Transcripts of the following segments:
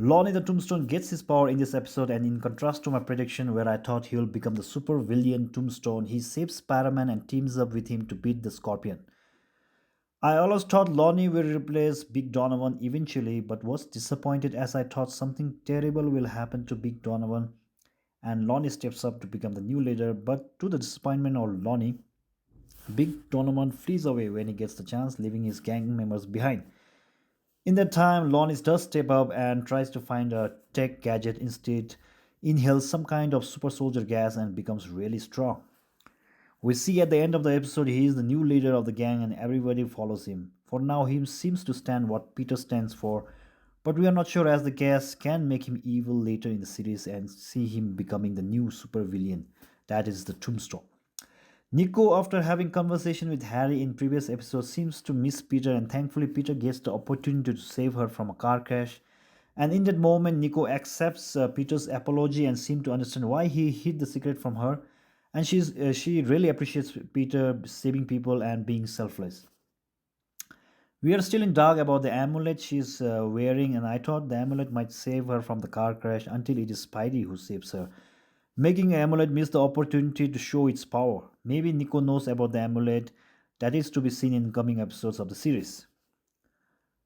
Lonnie the Tombstone gets his power in this episode, and in contrast to my prediction, where I thought he will become the super villain Tombstone, he saves Spiderman and teams up with him to beat the Scorpion. I always thought Lonnie will replace Big Donovan eventually, but was disappointed as I thought something terrible will happen to Big Donovan, and Lonnie steps up to become the new leader. But to the disappointment of Lonnie, Big Donovan flees away when he gets the chance, leaving his gang members behind. In that time, Lonnie does step up and tries to find a tech gadget, instead inhales some kind of super soldier gas and becomes really strong. We see at the end of the episode he is the new leader of the gang and everybody follows him. For now, he seems to stand what Peter stands for, but we are not sure as the gas can make him evil later in the series and see him becoming the new supervillain, that is the Tombstone. Nico, after having conversation with Harry in previous episodes, seems to miss Peter, and thankfully Peter gets the opportunity to save her from a car crash. And in that moment, Nico accepts Peter's apology and seems to understand why he hid the secret from her. And she really appreciates Peter saving people and being selfless. We are still in dark about the amulet she's wearing, and I thought the amulet might save her from the car crash until it is Spidey who saves her, making the amulet miss the opportunity to show its power. Maybe Nico knows about the amulet. That is to be seen in coming episodes of the series.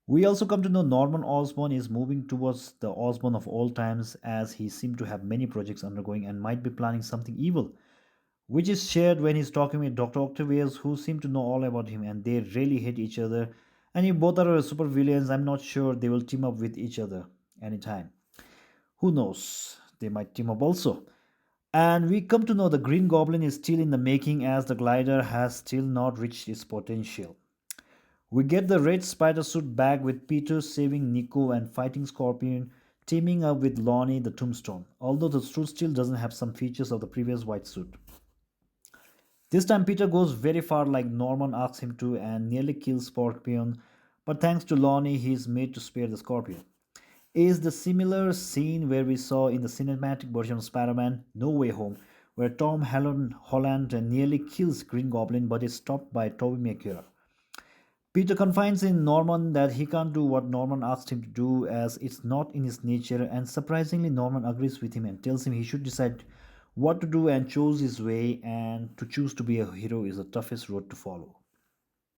We also come to know Norman Osborn is moving towards the Osborn of all times, as he seemed to have many projects undergoing and might be planning something evil, which is shared when he's talking with Dr. Octavius, who seem to know all about him, and they really hate each other. And if both are super villains, I'm not sure they will team up with each other anytime. Who knows? They might team up also. And we come to know the Green Goblin is still in the making, as the glider has still not reached its potential. We get the red spider suit back with Peter saving Nico and fighting Scorpion, teaming up with Lonnie the Tombstone, although the suit still doesn't have some features of the previous white suit. This time Peter goes very far like Norman asks him to and nearly kills Scorpion, but thanks to Lonnie he is made to spare the Scorpion. Is the similar scene where we saw in the cinematic version of Spider-Man No Way Home, where Holland nearly kills Green Goblin but is stopped by Tobey Maguire. Peter confides in Norman that he can't do what Norman asked him to do as it's not in his nature, and surprisingly Norman agrees with him and tells him he should decide what to do and choose his way, and to choose to be a hero is the toughest road to follow.